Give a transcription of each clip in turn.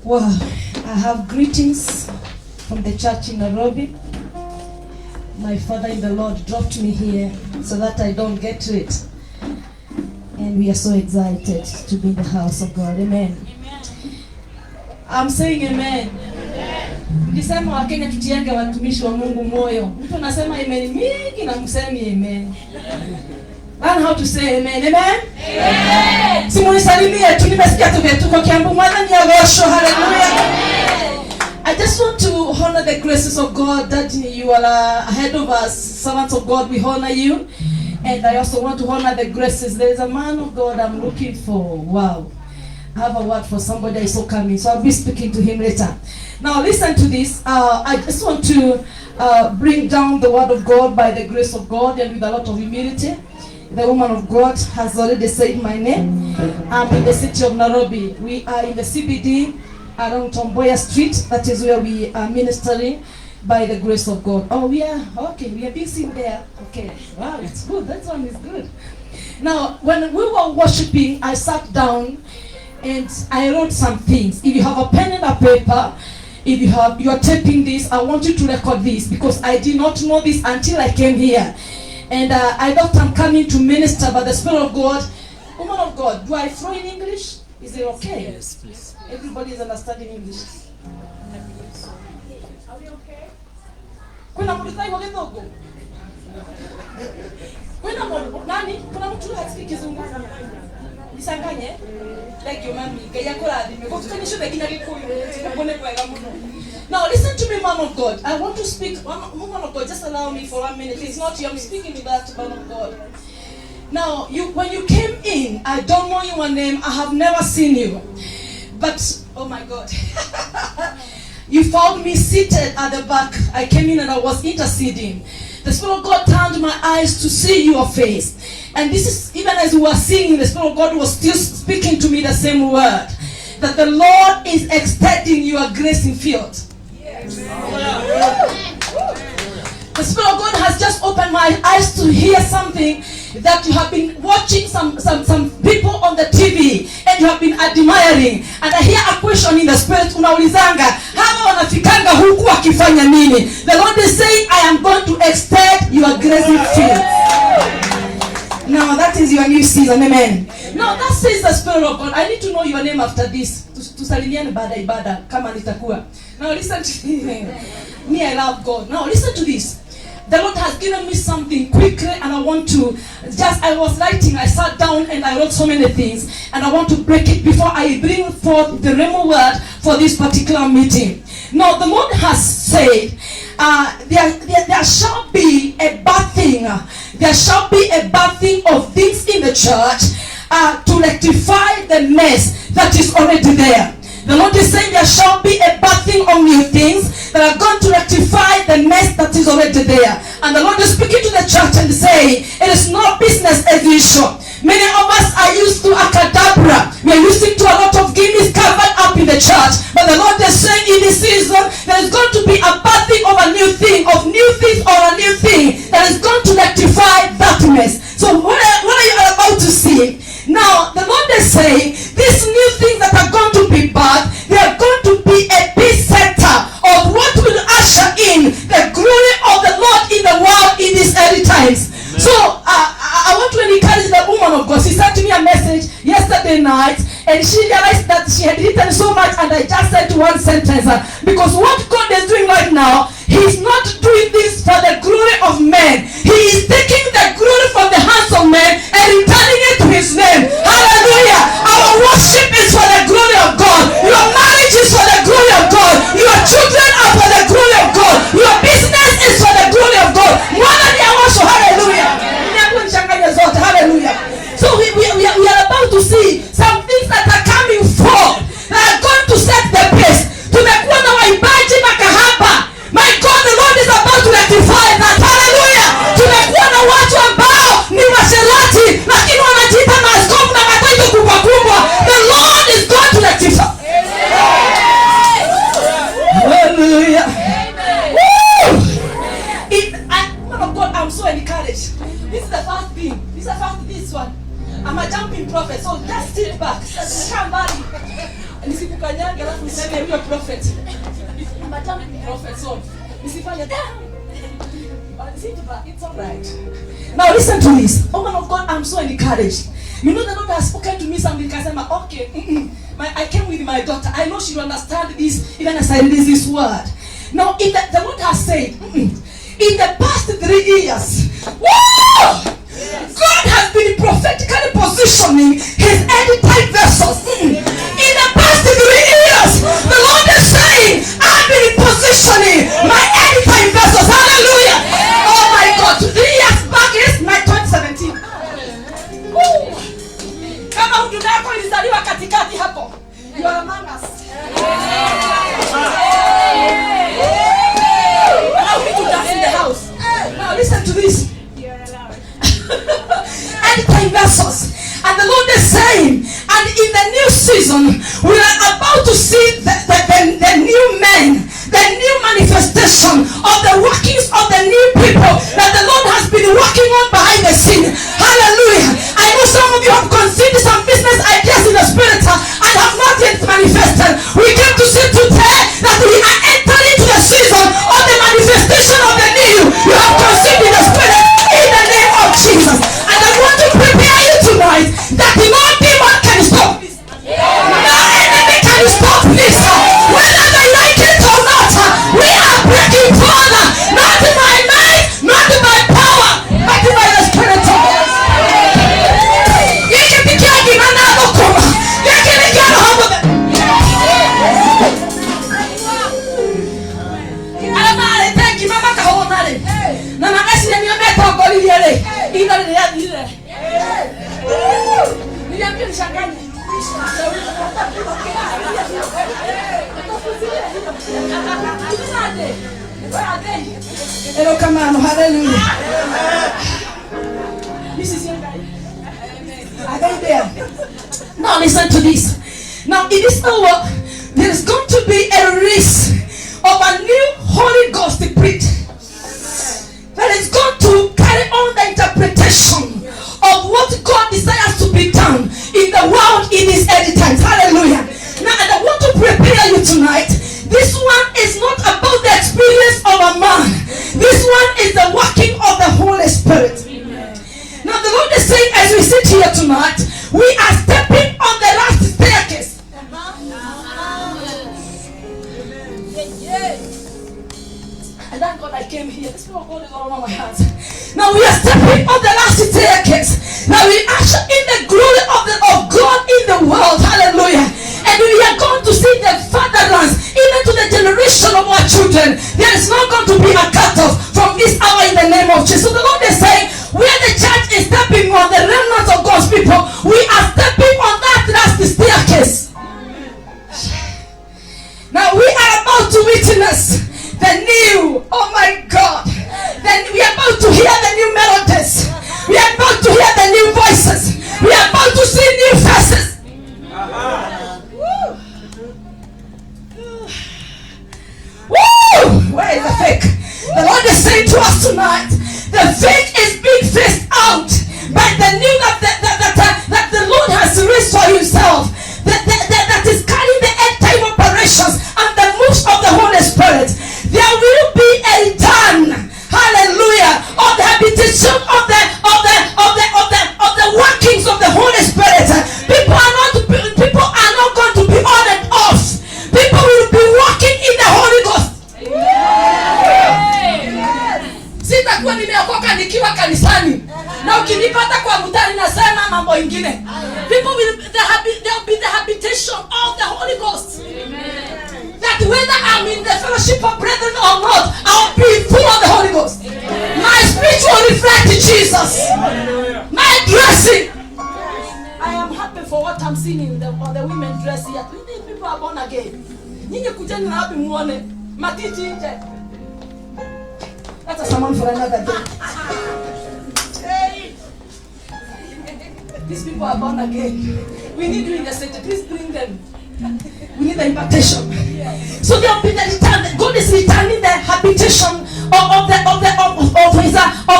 Well, I have greetings from the church in Nairobi. My father in the Lord dropped me here so that I don't get to it. And we are so excited to be in the house of God. Amen. I'm saying amen. Nikisema Wakenya tutienge watumishi wa Mungu moyo. Mtu anasema amen mingi na msemi amen. Learn how to say amen. Amen. Amen. Simunisalimie tu, nimesikia tuko Kiambu mwana ni agosho. Hallelujah. I just want to honor the graces of God that you are ahead of us. Servants of God, we honor you. And I also want to honor the graces. There is a man of God I'm looking for. Wow. I have a word for somebody that is so coming. So I'll be speaking to him later. Now listen to this. I just want to bring down the word of God by the grace of God and with a lot of humility. The woman of God has already said my name. I'm in the city of Nairobi. We are in the CBD around Tomboya Street. That is where we are ministering by the grace of God. Oh, we are okay. We are busy there. Okay. Wow, it's good. That one is good. Now, when we were worshiping, I sat down and I wrote some things. If you have a pen and a paper, if you are taping this, I want you to record this because I did not know this until I came here. And I thought I'm coming to minister by the Spirit of God. Woman of God, do I flow in English? Is it okay? Yes, please. Everybody is understanding English. Are we okay? Kuna mtu taifa kidogo? Kuna mtu nani? Kuna mtu hataki kizungu. Nisanganye? Like your mami, kaya kula dimi. Kwa tukanisho bekina kikuyu. Mbone kwa gamuno. Now listen to me, man of God. I want to speak. Woman of God, just allow me for 1 minute. It's not you. I'm speaking with that man of God. Now, when you came in, I don't know your name. I have never seen you. But, oh my God. You found me seated at the back. I came in and I was interceding. The Spirit of God turned my eyes to see your face. And this is, even as we were singing, the Spirit of God was still speaking to me the same word. That the Lord is extending your grace in field. Yes. The Spirit of God has just opened my eyes to hear something that you have been watching some people on the TV and you have been admiring. And I hear a question in the spirit, unaulizanga, hawa wanafikanga huku wakifanya nini? The Lord is saying, I am going to extend your grace in field. Now that is your new season, amen. Now that says the Spirit of God. I need to know your name after this. Tusalimiane baada ibada kama nitakuwa. Now listen to me. I love God. Now listen to this. The Lord has given me something quickly and I want to I was writing, I sat down and I wrote so many things and I want to break it before I bring forth the Rhema word for this particular meeting. Now the Lord has said, there shall be a birthing. There shall be a birthing of things in the church to rectify the mess that is already there. The Lord is saying there shall be a birthing of new things that are going to rectify the mess that is already there. And the Lord is speaking to the church and saying, it is not business as usual. Many of us are used to acadabra. We are used to a lot of gimmicks covered up in the church. But the Lord is saying in this season, there is going to be a birthing of a new thing, of new things or a new thing that is going to rectify that mess. So what are you about to see? Now, the Lord is saying, these new things that are going to be birthed, they are going to be a big center of what will usher in the glory of the Lord in the world in these early times. Amen. So, I want to encourage the woman of God. She sent me a message yesterday night, and she realized that she had written so much, and I just said one sentence. Because what God is doing right now, He's not doing this for the glory of men. He is taking the glory from the hands of men and returning it to His name. Hallelujah. Our worship is for the glory of God. Your marriage is for the glory of God. Your children are for the glory of God. Your business is for the glory of God. Hallelujah. Hallelujah. So we are about to see some things that are coming forth that are going to set the pace. Tumekuwa na waibaji makahaba. My God, the Lord is about to rectify that. Hallelujah. nikange alafu niseme huyo prophet. Madam prophet so. Nisifanye it's all right. Now listen to this. Oh man of God, I'm so encouraged. You know the Lord has spoken to me something. Okay, I came with my daughter. I know she will understand this even as I release this word. Now, if the Lord has said, in the past 3 years, whoa! God has been prophetically positioning his end-time vessels. In the past 3 years, the Lord is saying, I've been positioning my end-time vessels. Hallelujah! Oh my God, 3 years back is my 2017. Kama huduma yako ilizaliwa katikati hapo, you are among us. Allow me to dance in the house. Now listen to this. End-time vessels. And the Lord is saying, and in the new season, we are about to see the new men, the new manifestation of the workings of the new people that the Lord has been working on behind the scene. Hallelujah. I know some of you have conceived some business ideas in the spirit and have not yet manifested. We came to see today that we are entering into the season of the manifestation of the new. You have conceived in the spirit in the name of Jesus. And I want to prepare you tonight that no demon can stop this. No enemy can stop this. Whether they like it or not, we are breaking further. Not by might, not by power, but by the Spirit of God. Hello, come on, hallelujah. This is your guy. Are they there? Now listen to this. Now in this hour, there is going to be a release of a new Holy Ghost spirit that is going to carry on the interpretation of what God desires to be done in the world in these end times. Hallelujah. Now, and I want to prepare you tonight. This one is not about the experience of a man. This one is the working of the Holy Spirit. Now, the Lord is saying, as we sit here tonight, we are stepping on the last staircase. And thank God I came here. This people God is all over my hands. Now we are stepping on the last staircase. Now we usher in the glory of God in the world. Hallelujah. And we are going to see the fatherlands, even to the generation of our children. There is not going to be a cutoff from this hour in the name of Jesus. So the Lord is saying, where the church is stepping on the remnants of God's people, we are stepping on that last staircase. Now we are about to witness the new, oh my God. Then we are about to hear the new melodies. We are about to hear the new voices. We are about to see new faces. Woo! Where is the fake? The Lord is saying to us tonight, the fake is being phased out by the new that the Lord has raised for himself. That is carrying the end time operations and the moves of the Holy Spirit. There will be a done, hallelujah, of the habitation of the workings of the Holy Spirit. People are not going to be on and off. People will be walking in the Holy Ghost. Sitakuwa nimeokoka nikiwa kanisani na ukinipata kwa mtani nasema mambo ingine. People will be the habitation of the Holy Ghost. That whether I'm in the fellowship of brethren or not, I'll be full of the Holy Ghost. My speech will reflect Jesus. My dressing. I am happy for what I'm seeing in the women dress here. These people are born again. Nyinyi kujeni na hapi muone. Matiti nje. That's a sermon for another day. These people are born again. We need you in the center. Please bring them. We need the invitation. So there will be the return. God is returning the habitation of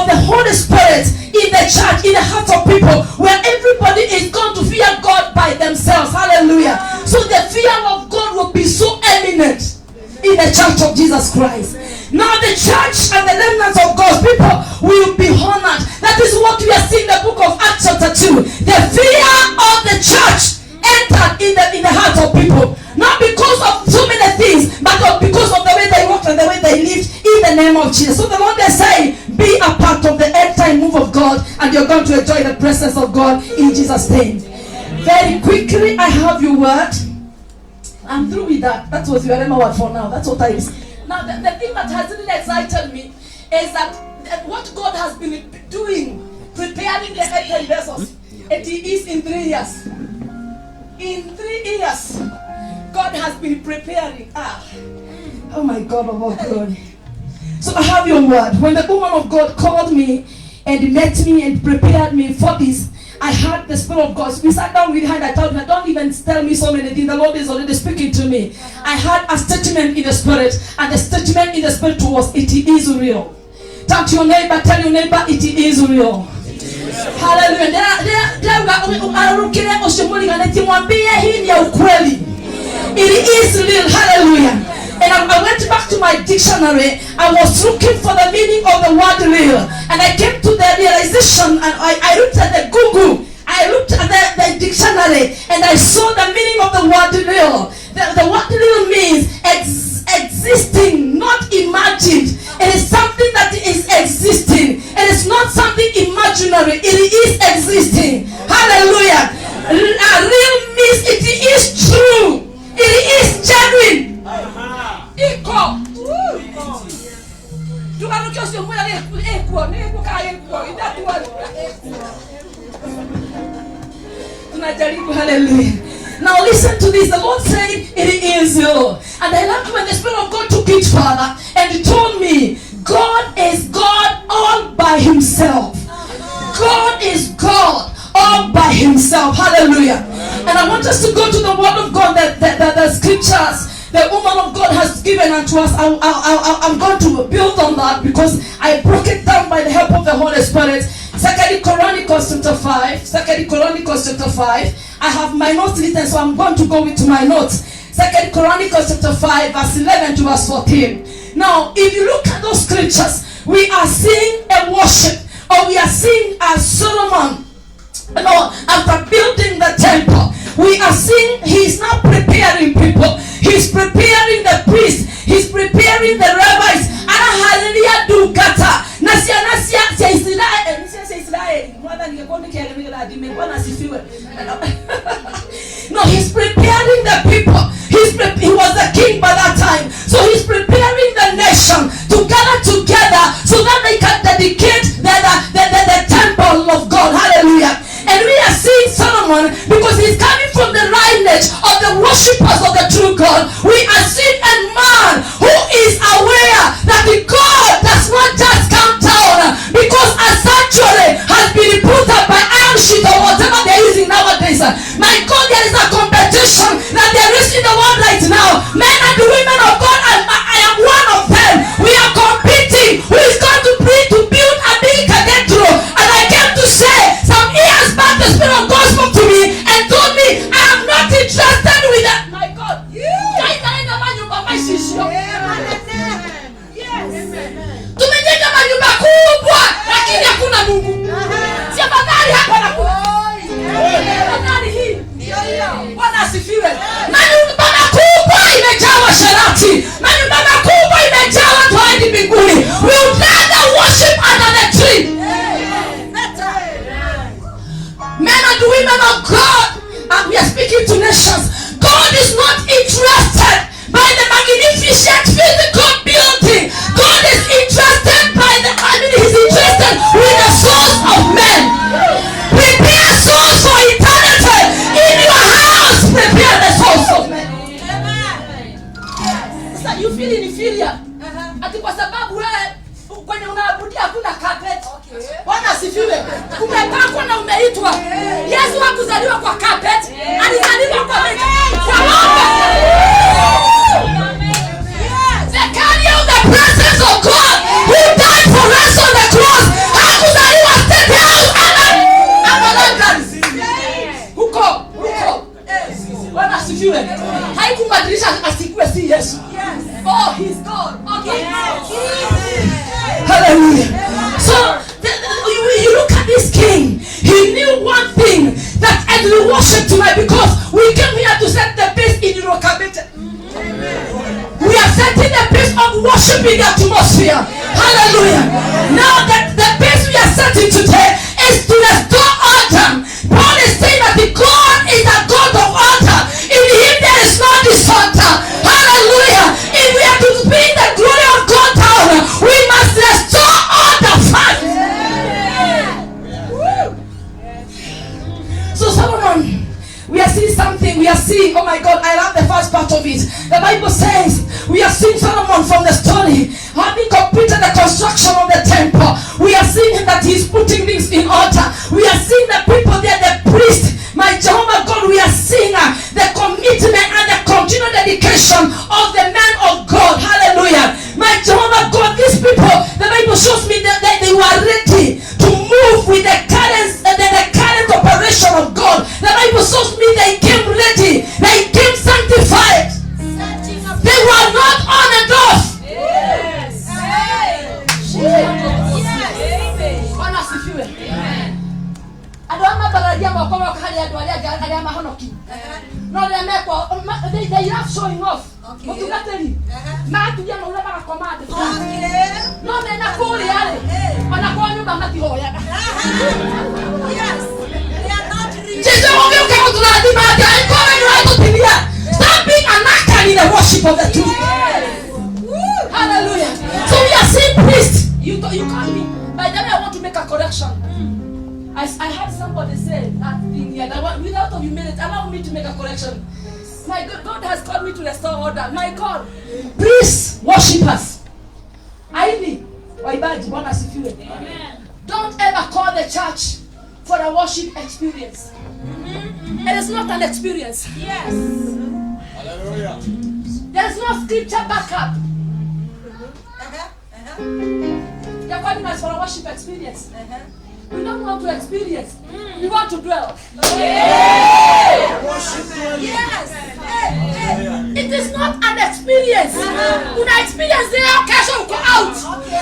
the Holy Spirit in the church, in the hearts of people, where everybody is going to fear God by themselves. Hallelujah. So the fear of God will be so eminent in the church of Jesus Christ. Now the church and the remnants of God's people will be honored. That is what we are seeing in the book of Acts chapter 2. The fear of the church entered in the hearts of people. Not because of so many things, but because of the way they walked and the way they lived in the name of Jesus. So the Lord is saying, be a part of the end time move of God, and you're going to enjoy the presence of God in Jesus' name. Very quickly, I have your word. I'm through with that. That was your word for now. That's what I is. Now, the thing that has really excited me is that what God has been doing, preparing the end time vessels, it is in 3 years. In 3 years, God has been preparing. Oh my God, oh God. So I have your word. When the woman of God called me and met me and prepared me for this, I heard the Spirit of God. We sat down behind. I told her, don't even tell me so many things. The Lord is already speaking to me. I had a statement in the Spirit, and the statement in the Spirit was, it is real. Talk to your neighbor, tell your neighbor, it is real. Hallelujah. It is real. Hallelujah. And I went back to my dictionary. I was looking for the meaning of the word real. And I came to the realization, and I looked at the Google. I looked at the dictionary, and I saw the meaning of the word real. The word real means existing, not imagined. It is something that is existing. It is not something imaginary. It is existing. Hallelujah. Real means it is true. It is genuine. Iko. Hallelujah. Now listen to this. The Lord said it is real. And I loved when the Spirit of God took it further and he told me, God is God all by himself. God is God all by himself. Hallelujah. And I want us to go to the word of God, the scriptures the woman of God has given unto us. I'm going to build on that because I broke it down by the help of the Holy Spirit. 2 Chronicles chapter 5. 2 Chronicles chapter 5. I have my notes written, so I'm going to go into my notes. 2 Chronicles chapter 5, verse 11 to verse 14. Now, if you look at those scriptures, we are seeing a worship, or we are seeing a Solomon, after building the temple. We are seeing he's not preparing people. He's preparing the priests. He's preparing the rabbis. Hallelujah, do kata. No, he's preparing the people. He was the king by that time. So he's preparing the nation to gather together so that they can dedicate the temple of God. Hallelujah. And we are seeing Solomon because he's coming from the lineage of the worshippers of the true God. We are seeing a man who is aware that the God does not just come down because a sanctuary has been put up by iron sheet or whatever they're using nowadays. My God, there is a competition that there is in the world right now. Men and women of God, I am one of them. We are competing. Who is going to build a big cathedral? And I came to say, some years back, the Spirit of God spoke to me and told me, I am not interested with that. My God. Tumejenga manyumba kubwa lakini hakuna Mungu. Si afadhali hapa na kule. Afadhali hii. Bwana asifiwe. Manyumba makubwa imejaa washerati. Manyumba makubwa imejaa watu hawaendi mbinguni. We would rather worship under the tree. Men and women of God, and we are speaking to nations. God is not interested by the magnificent physical building. God is interested he's interested with the souls of men. Prepare souls for eternity. In your house, prepare the souls of men. So you feel inferior. Ati kwa sababu wewe kwenye unaabudia hakuna carpet. Bwana asifiwe. Umepakwa na umeitwa. Yesu hakuzaliwa kwa carpet. Alizaliwa kwa the carrier of the presence of God who died for us on the cross. Hakuzaliwa state house ama London. Huko. Bwana asifiwe. haikumbadilisha asikuwe si Yesu. Oh, he's God. Okay. Hallelujah. So you look at this king. He knew one thing, that as we worship tonight, because we came here to set the pace in Rokabete. We are setting the pace of worship in the atmosphere. Hallelujah. Now that the pace we are setting today is to restore order. Paul is saying that the God is a God of order. In him there is no disorder. Hallelujah. If we are to bring the glory of God down, we must restore order first. So Solomon, we are seeing something. We are seeing, oh my God, I love the first part of it. The Bible says, we are seeing Solomon from the story, having completed the construction of the temple. We are seeing that he is putting things in order. We are seeing the people there, the priest, my Jehovah God. We are seeing the commitment and the continued dedication of the man of God. Hallelujah. My Jehovah God, these people, the Bible shows me that they were ready to move with the current operation of God. The Bible shows me they came ready. They came sanctified. They were not on and off. Yes. They are showing off. Stop being an actor in the worship of the truth. Hallelujah. So we are seeing priests. You call me. By the way, I want to make a correction. I had somebody say that thing here. Without humility, allow me to make a correction. My God has called me to restore order. My God, priests, worshippers. Don't ever call the church for a worship experience. It is not an experience. Yes. Hallelujah. There is no scripture backup. You're calling us for a worship experience. We don't want to experience. We want to dwell. Yes. It is not an experience. When I experience the occasion, go out.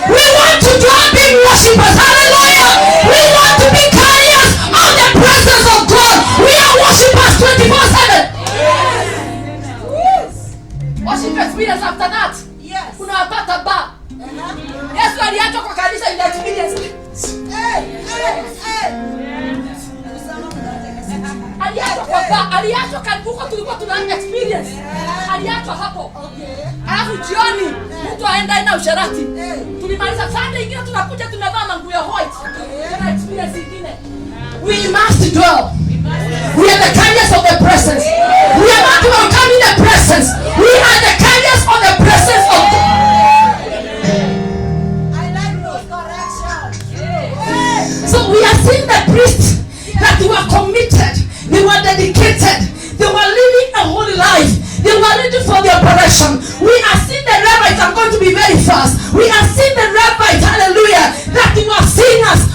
We want to dwell being worshippers. Hallelujah. We want to be carriers of the presence of God. We are worshippers 24/7. Worship experience after that. Yes. Unapata ba. Yesu aliacha kwa kanisa ile experience. Aliacha huko tulikuwa tuna experience. Aliacha hapo. Alafu jioni mtu aenda ina usharati. Tulimaliza Sunday ingine tunakuja tunavaa manguo ya white. Tuna experience ingine. We must dwell. We are the carriers of the presence. We are not welcoming the presence. We are the carriers of the presence of God. So we are seeing the priests that they were committed, they were dedicated, they were living a holy life, they were ready for the operation. We are seeing the Levites. I'm going to be very fast. We are seeing the Levites, hallelujah, that they were singers.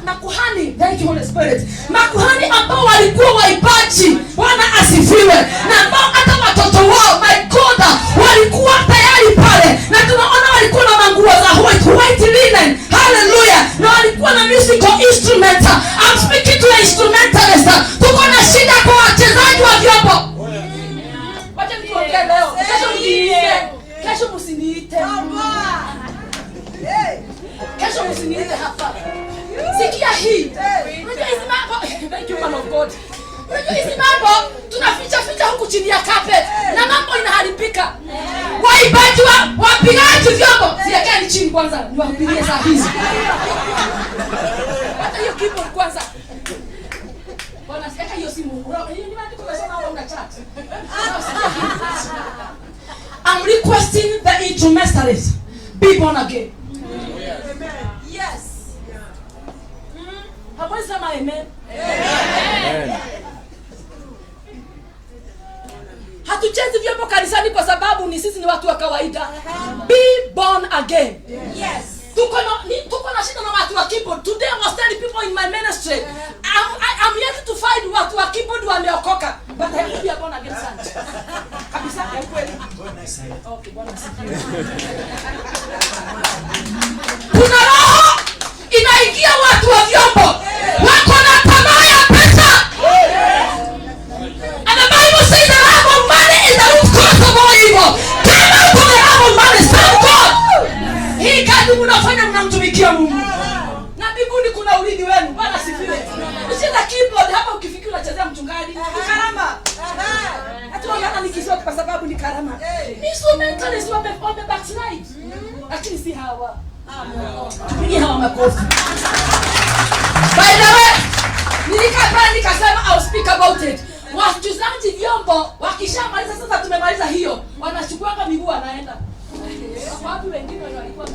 Makuhani, thank you Holy Spirit. Makuhani ambao walikuwa waibaji, Bwana asifiwe, na ambao hata watoto wao, my God, walikuwa tayari pale, na tunaona walikuwa na manguo za white linen, hallelujah, na walikuwa na musical instrument. I'm speaking to the instrumentalist. Tuko na shida kwa wachezaji wa vyombo. Wacha niongee leo. Kesho msiniite. Kesho msiniite hapa. Sikia hii. Unajua hizi mambo, thank you man of God. Unajua hizi mambo tunaficha huku chini ya carpet na mambo inaharibika. Waibaji wapigaji vyombo. Siekeni chini kwanza niwahubirie saa hizi. Hata hiyo keyboard kwanza. Bwana sikia hiyo simu. Hiyo ni maandiko yasema hapo una chat. I'm requesting the instrumentalists be born again. Yes. Hapo sema amen. Amen. Hatuchezi vyombo kanisani kwa sababu sisi ni watu wa kawaida. Be born again. Yes. Tuko na shida na watu wa keyboard. Today I was telling people in my ministry, I'm yet to find watu wa keyboard wameokoka. But I will be born again son. Kabisa ya kweli. Okay, Bwana asifiwe. Kuna roho inaingia watu wa vyombo. Wako na tamaa ya pesa. And the Bible says the love of money is the root cause of all evil. Kama uko na love of money, serve God. Hii kazi mnafanya mnamtumikia Mungu. Na mbinguni kuna urithi wenu. Bwana asifiwe. Usienda keyboard hapa ukifikiri unachezea mchungaji. Ni karama. Hata wanaona nikisema kwa sababu ni karama. Instrumentalists wame backslide. Lakini si hawa. Tupigie hawa makofi. By the way, nikasema I'll speak about it. Wachuzaji vyombo wakishamaliza sasa tumemaliza hiyo. Wanachukua miguu wanaenda. Wapi wengine walikuwa?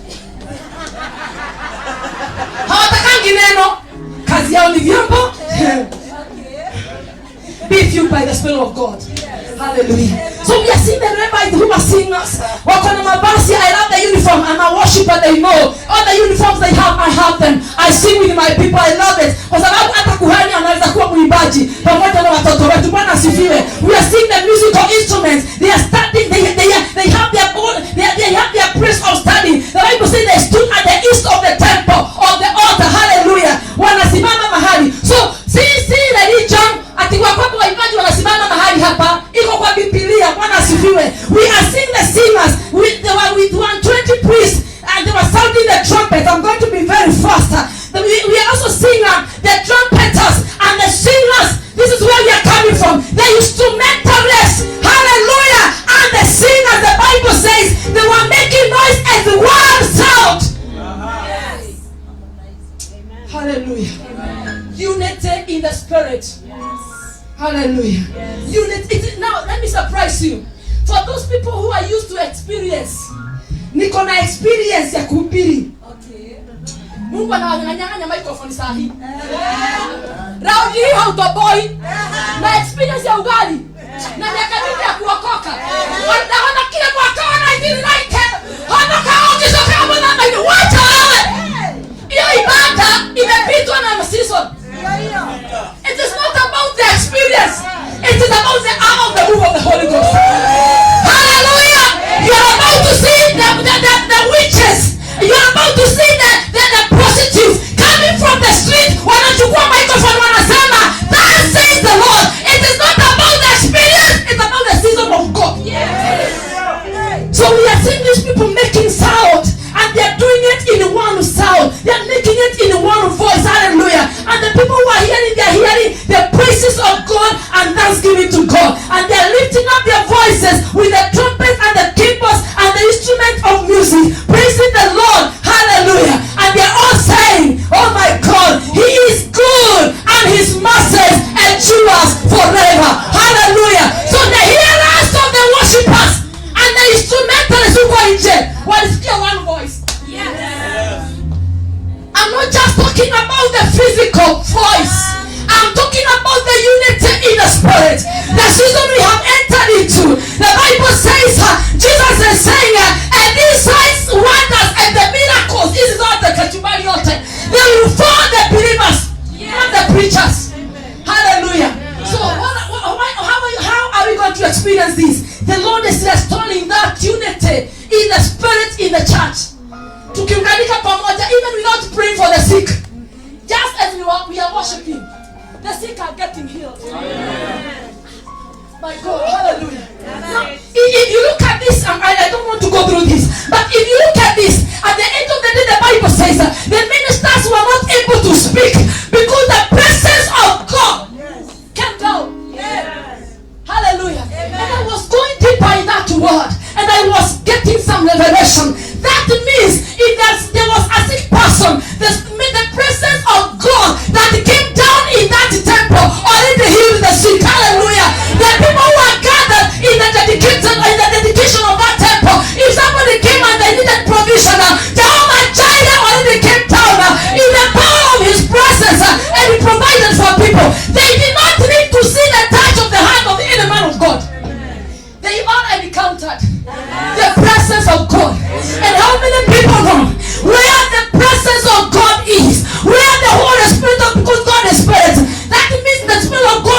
Hawatakangi neno. Kazi yao ni vyombo. Be fueled by the Spirit of God. Hallelujah. So we are seeing the rabbis who are singers. Wakona mabasi, I love the uniform. I'm a worshiper, they know. All the uniforms they have, I have them. I sing with my people, I love it. Kwa sababu hata kuhani anaweza kuwa mwimbaji pamoja na watoto wetu. Bwana asifiwe. We are seeing the musical instruments. They are studying, they have their own, they have their place of study. The Bible says they stood at the east of the temple, of the altar. Hallelujah. Wanasimama mahali. So, see religion, ati wakwako waimbaji wanasimama mahali hapa, iko kwa Biblia. Bwana asifiwe. We are seeing the singers with 120 priests and they were sounding the trumpet. I'm going to be very fast. We are also seeing the trumpeters and the singers. This is where we are coming from. The instrumentalists. Hallelujah. And the singers, the Bible says, they were making noise as one sound. Yes. Hallelujah. Amen. Unity in the Spirit. Yes. Hallelujah. Yes. Unity. Now, let me surprise you. For those people who are used to experience, niko na experience ya kuhubiri. Okay. Mungu anawanyang'anya microphone sahi. Raundi hii hautoboi. Na experience ya ugali. Na miaka mingi ya kuokoka. Wanaona kile mwaka wa 1990. Hondoka ongezo kama mwana hivi. Wacha wewe. Hiyo ibada imepitwa na season. It is not about the experience. It is about the hour of the move of the Holy Ghost. Hallelujah. You are about to see the witches. You are about to see the prostitutes coming from the street. Wanachukua microphone wanasema, "That says the Lord." It is not about the experience. It's about the season of God. Yes. So we are seeing these people making sound. And they are doing it in one sound. They are making it in one voice. Hallelujah. And the people who are hearing, they are hearing the praises of God and thanksgiving to God. And they are lifting up their voices with the trumpets and the keyboards and the instrument of music, praising the Lord. Hallelujah. And they are all saying, "Oh my God, He is good and His mercies endures forever." Hallelujah. So the hearers of the worshippers and the instrumentalists who go in jail, walisikia one voice. Yes. I'm not just talking about the physical voice. I'm talking about the unity in the Spirit. The season we have entered into. The Bible says, Jesus is saying, and these signs, wonders, and the miracles, this is not the kachumbari yote. They will follow the believers, not the preachers. Amen. Hallelujah. Yeah. So how are we going to experience this? The Lord is restoring that unity in the Spirit in the church. Tukiunganika pamoja, even without praying for the sick. Just as we are worshiping, the sick are getting healed. Amen. My God, hallelujah. Now, if you look at this, I don't want to go through this, but if you look at this, at the end of the day, the Bible says the ministers were not able to speak because the presence of God came down. Yes. Hallelujah. Amen. And I was going deeper in that word, and I was getting some revelation. That means if there was a sick person, the presence of God that came down in that temple already healed the sick. Hallelujah. The people who are gathered in the dedication of that temple, if somebody came and they needed provision, Jehovah Jireh already came down in the power of His presence and He provided for people. They did not need to see the touch of the hand of the inner man of God. They already encountered the presence of God. And how many people know where the presence of God is? Where the Holy Spirit of, because God is Spirit.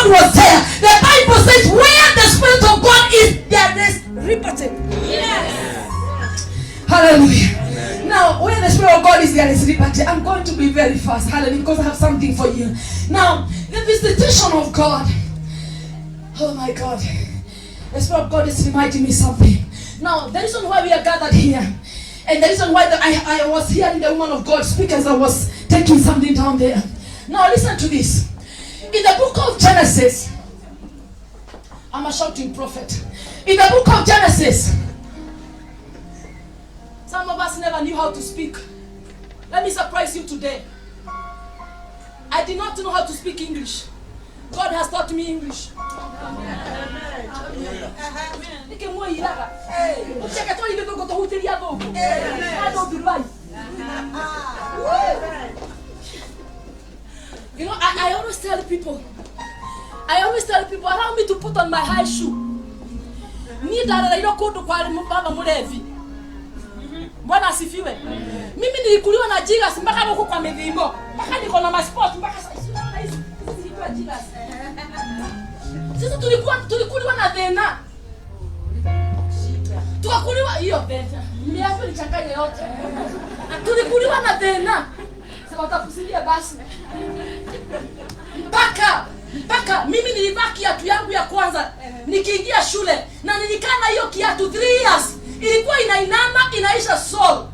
God was there. The Bible says where the Spirit of God is, there is liberty. Yes. Hallelujah. Now, where the Spirit of God is, there is liberty. I'm going to be very fast. Hallelujah. Because I have something for you. Now, the visitation of God. Oh my God. The Spirit of God is reminding me something. Now, the reason why we are gathered here, and the reason why I was hearing the woman of God speak as I was taking something down there. Now, listen to this. In the book of Genesis, I'm a shouting prophet. In the book of Genesis, some of us never knew how to speak. Let me surprise you today. I did not know how to speak English. God has taught me English. You know, I always tell people, allow me to put on my high shoe. Bwana asifiwe. Mimi nilikuliwa na jigas mpaka huko kwa Medimbo. Mpaka niko na passport mpaka sasa hizi zilikuwa jigas. Sisi tulikuliwa na dhena. Tukakuliwa hiyo dhena. Mliapo nichanganye yote. Tulikuliwa na dhena. Sasa utakusilia basi. Mpaka mimi nilivaa kiatu yangu ya kwanza nikiingia shule na nilikaa na hiyo kiatu 3 years. Ilikuwa inainama inaisha soul.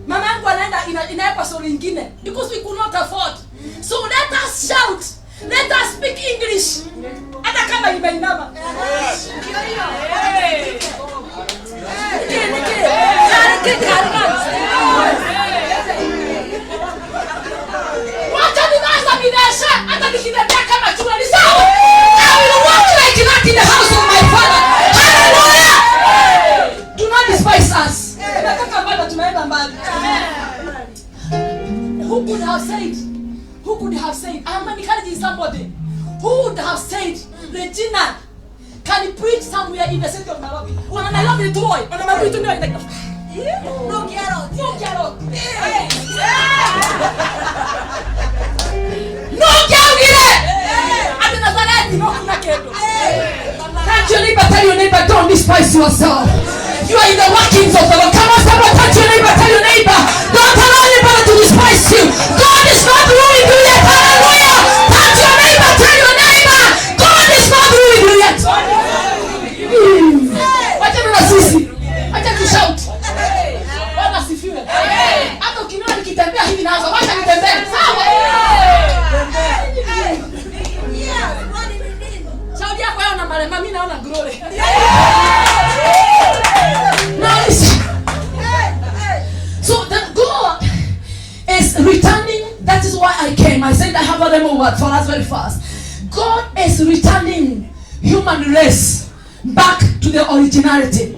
Mama yangu anaenda inaweka soul nyingine because we could not afford. So let us shout. Let us speak English. Hata kama imeinama. Wacha niwaza bidasha hata nikitembea kama chura ni sawa. I will walk like that in the house of my father. Hallelujah. Do not despise us. Who could have said, I'm encouraging somebody, who would have said, Regina, can you preach somewhere in the city of Nairobi? When I love you, boy, when I'm going to know, like, no, get out. No, get out. Touch your neighbor, tell your neighbor, don't despise yourself. You are in the workings of the Lord. Come on, someone, touch your neighbor, tell your neighbor, don't allow anybody to despise you. God is not ruling you yet. Hallelujah. Touch your neighbor, tell your neighbor, God is not ruling you yet. Wacha na sisi. Wacha tu shout. Bwana sifiwe. Hata ukiniona nikitembea hivi naanza, wacha nitembee. Sawa? Saudi yako yao na marema, mimi naona glory. So that God is returning. That is why I came. I said I have a demo word for us very fast. God is returning human race back to the originality.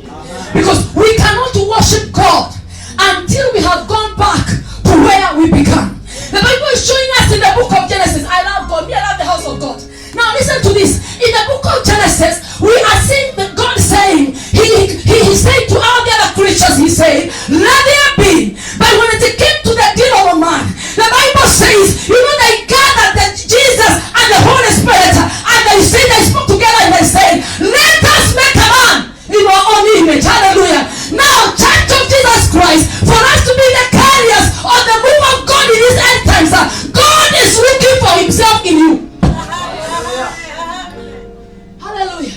Because we cannot worship God until we have gone back to where we began. The Bible is showing us in the book of Genesis. I love God. Me, I love the house of God. Now listen to this. In the book of Genesis, we are seeing that God saying, He said to all the other creatures, He said, let there be. But when it came to the deal of a man, the Bible says, you know, they gathered that Jesus and the Holy Spirit, and they spoke together and they said, let us make a man in our own image. Hallelujah. Now, Church of Jesus Christ, for us to be the carriers of the move of God in these end times, God is looking for Himself in you. Hallelujah.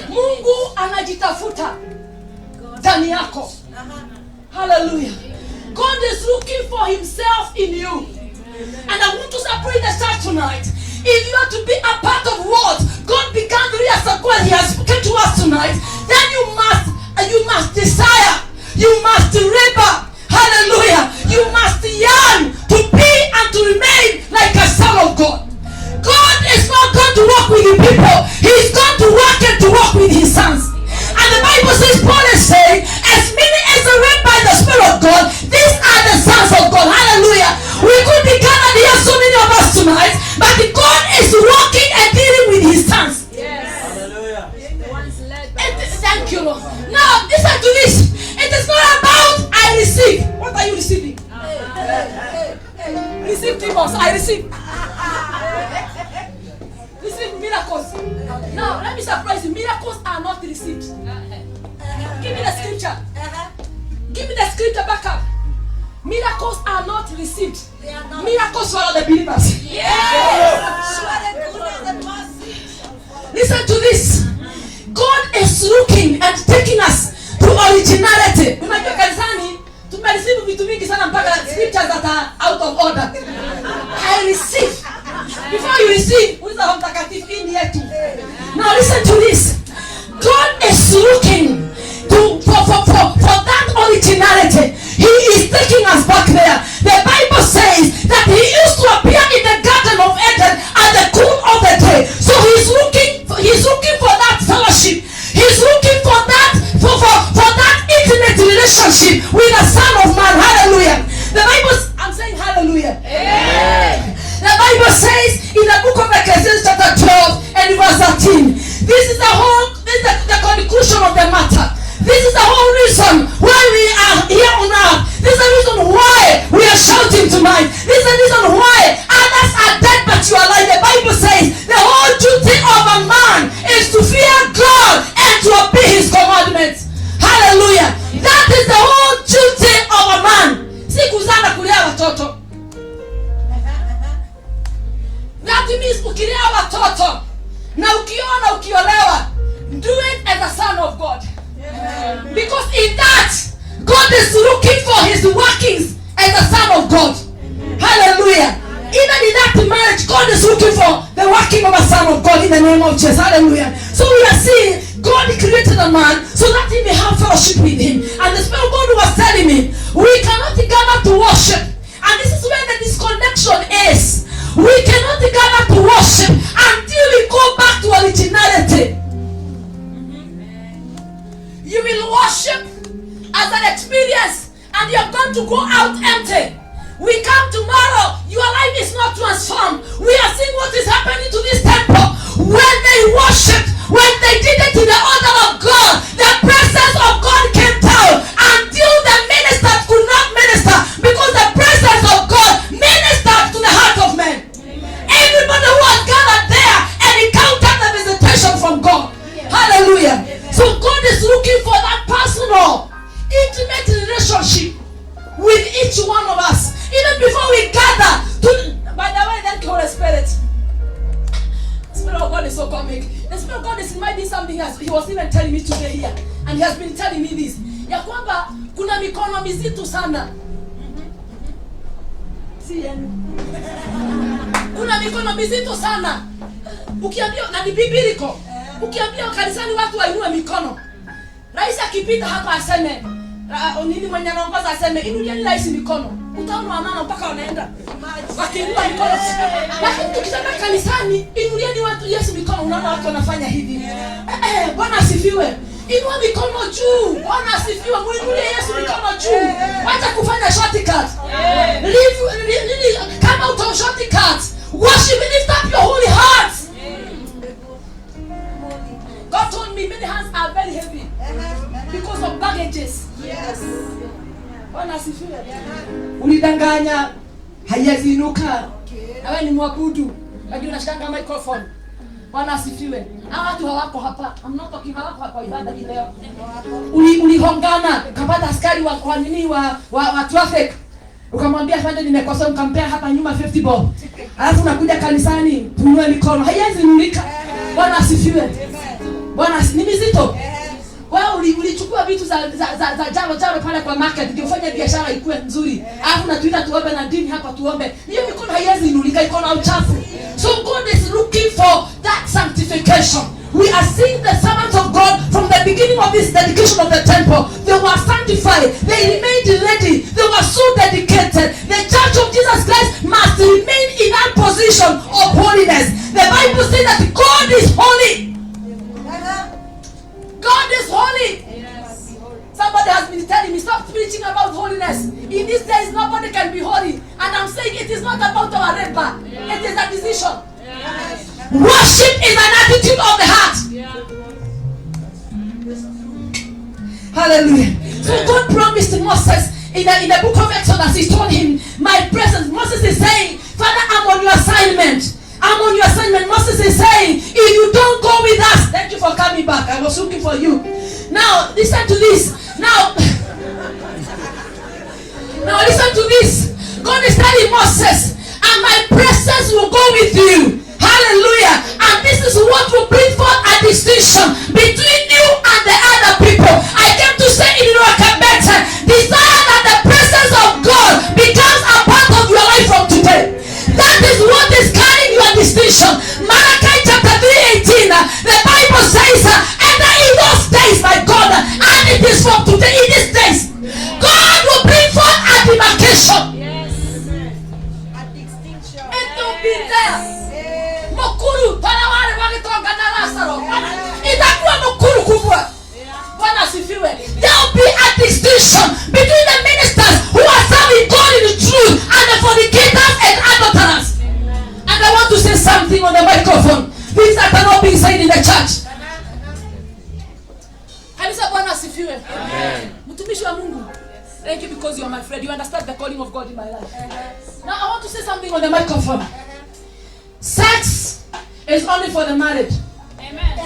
Mungu anajitafuta ndani yako. Hallelujah. God is looking for Himself in you. And I want to pray the church tonight. If you are to be a part of what God began 3 years ago and He has spoken to us tonight, then you must desire, you must labor. Hallelujah. You must yearn to be and to remain like a son of God. God is not going to walk with the people. He's going to work and to walk with His sons. And the Bible says, Paul is saying, as many as are led by the Spirit of God, these are the sons of God. Hallelujah. We could be gathered here, so many of us tonight, but God is walking and dealing with His sons. Yes. Hallelujah. Thank you, Lord. Now, listen to this. It is not about I receive. What are you receiving? Receive, Timos. I receive. Miracles are not received. Give me the scripture. Give me the scripture back up. Miracles are not received. Miracles follow the believers. Yes. Listen to this. God is looking and taking us to originality. Unajua kanisani tumereceive vitu vingi sana mpaka scriptures that are out of order. I receive. Before you receive, uliza Roho Mtakatifu in yetu. Now listen to this. God is looking for that originality. He is taking us back there. The Bible says that he used to appear in the Garden of Eden at the cool of the day. So he's looking for that fellowship. He's looking for that intimate relationship with the Son of Man. Hallelujah. The Bible, I'm saying hallelujah. Amen. The Bible says in the book of Ecclesiastes chapter 12 and verse 13. This is the conclusion of the matter. This is the whole reason why we are here on earth. This is the reason why we are shouting tonight. This is the reason why others are dead but you are alive. The Bible says the whole duty of a man is to fear God and to obey his commandments. Hallelujah. That is the whole duty of a man. Si kuzana kulea watoto. That means ukilea watoto na ukiona ukiolewa, do it as a son of God. Because in that, God is looking for his workings as a son of God. Hallelujah. Even in that marriage, God is looking for the working of a son of God in the name of Jesus. Hallelujah. So we are seeing God created a man so that he may have fellowship with him. And the Spirit of God was telling me, we cannot gather to worship. And this is where the disconnection is. We cannot gather to worship until we go back to originality. You will worship as an experience and you're going to go out empty. We come tomorrow, your life is not transformed. We are seeing what is happening to this temple. When they worshiped, when they did it to the altar of God, the presence of God came down until the ministers could not minister because the presence of God ministered to the heart of men. Everybody who was gathered there and encountered the visitation from God. Hallelujah. So God is looking for that personal, intimate relationship with each one of us. Even before we gather by the way, thank you, Holy Spirit. The Spirit of God is so comic. The Spirit of God is reminding something else. He was even telling me today here. And he has been telling me this. Ya kwamba kuna mikono mizito sana. Kuna mikono mizito sana. Ukiambia na ni bibiliko. Ukiambia kanisani watu wainue mikono. Rais akipita hapa aseme nini mwenye anaongoza aseme inulieni rais mikono. Utaona wamama mpaka wanaenda wakiinua mikono. Lakini tukisema kanisani inulieni watu Yesu mikono, unaona watu wanafanya hivi. Bwana asifiwe. Inua mikono juu. Bwana asifiwe. Muinulie Yesu mikono juu. Acha kufanya shortcut. Kama uto shortcut, worship, lift up your holy heart. God told me many hands are very heavy because of baggages. Yes. Bwana asifiwe. Ulidanganya haiwezi inuka. Wewe ni mwabudu. Lakini unashika microphone. Bwana asifiwe. Hawa watu hawako hapa. I'm not talking hawako hapa ibada hii leo. Ulihongana, kapata askari wa nini wa traffic. Ukamwambia afande nimekosa, ukampea hapa nyuma 50 bob. Alafu unakuja kanisani, punue mikono. Haiwezi inuka. Bwana asifiwe. Bwana ni mizito. Wewe ulichukua vitu za jaro pale kwa market ndio ufanye biashara ikuwe nzuri. Alafu natuita tuombe na dini hapa tuombe. Hiyo mikono haiwezi inuka, iko na uchafu. So God is looking for that sanctification. We are seeing the servants of God from the beginning of this dedication of the temple. They were sanctified. They remained ready. They were so dedicated. The church of Jesus Christ must remain in that position of holiness. The Bible says that God is holy. God is holy. Yes. Somebody has been telling me, stop preaching about holiness. In these days, nobody can be holy. And I'm saying it is not about our rebel. It is a decision. Yes. Worship is an attitude of the heart. Yeah. Hallelujah. So God promised to Moses in the book of Exodus, he told him, my presence. Moses is saying, Father, I'm on your assignment. I'm on your assignment. Moses is saying, if you don't go with us, thank you for coming back. I was looking for you. Now, listen to this. Now listen to this. God is telling Moses, and my presence will go with you. Hallelujah. And this is what will bring forth a distinction between you and the other people. I came to say in Rockabeta, desire that the presence of God becomes a part of your life from today. That is what is carrying your distinction. Malachi chapter 3:18. The Bible says, enter in those days, my God, and it is from today, in these days, God will bring forth a demarcation. Yes. A distinction. It will be there. Mukuru, para wale walitonga na Lazaro. Itakuwa mukuru kubwa. Bwana asifiwe. There will be a distinction between the ministers who are serving God in the truth and the fornicators and adulterers. And I want to say something on the microphone. Things that are not being said in the church. Kanisa, Bwana asifiwe. Amen. Mtumishi wa Mungu. Thank you because you are my friend. You understand the calling of God in my life. Now I want to say something on the microphone. Sex is only for the married. Amen.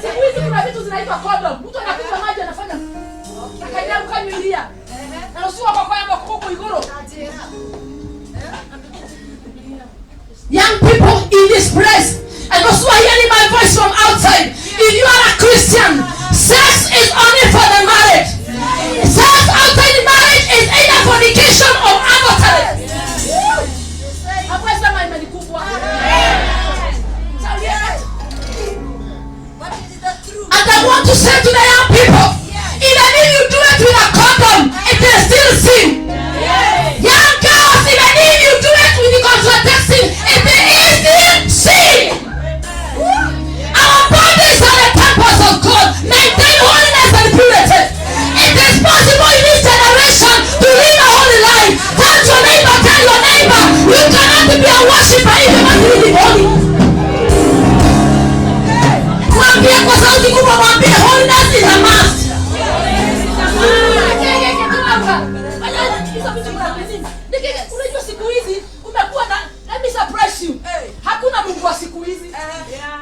Siku hizi kuna vitu zinaitwa condom. Mtu anakunywa maji anafanya akanyauka nyulia. Na usiwa kwa kwamba kuku igoro. Young people in this place, and those who are hearing my voice from outside, if you are a Christian, sex is only for the married. Sex outside the marriage is either fornication or adultery. And I want to say to the young people, even if you do it with a condom, it is still sin. Young girls, even if you do it with the contraception, it is still sin. Our bodies are the temples of God. Maintain holiness and purity. It is possible in this generation to live a holy life. Tell your neighbor, you cannot be a worshiper if you want to live holy. Mwambie kwa sauti kubwa, mwambie holiness is a must. Unajua siku hizi umekuwa na, let me surprise you. Hakuna Mungu wa siku hizi.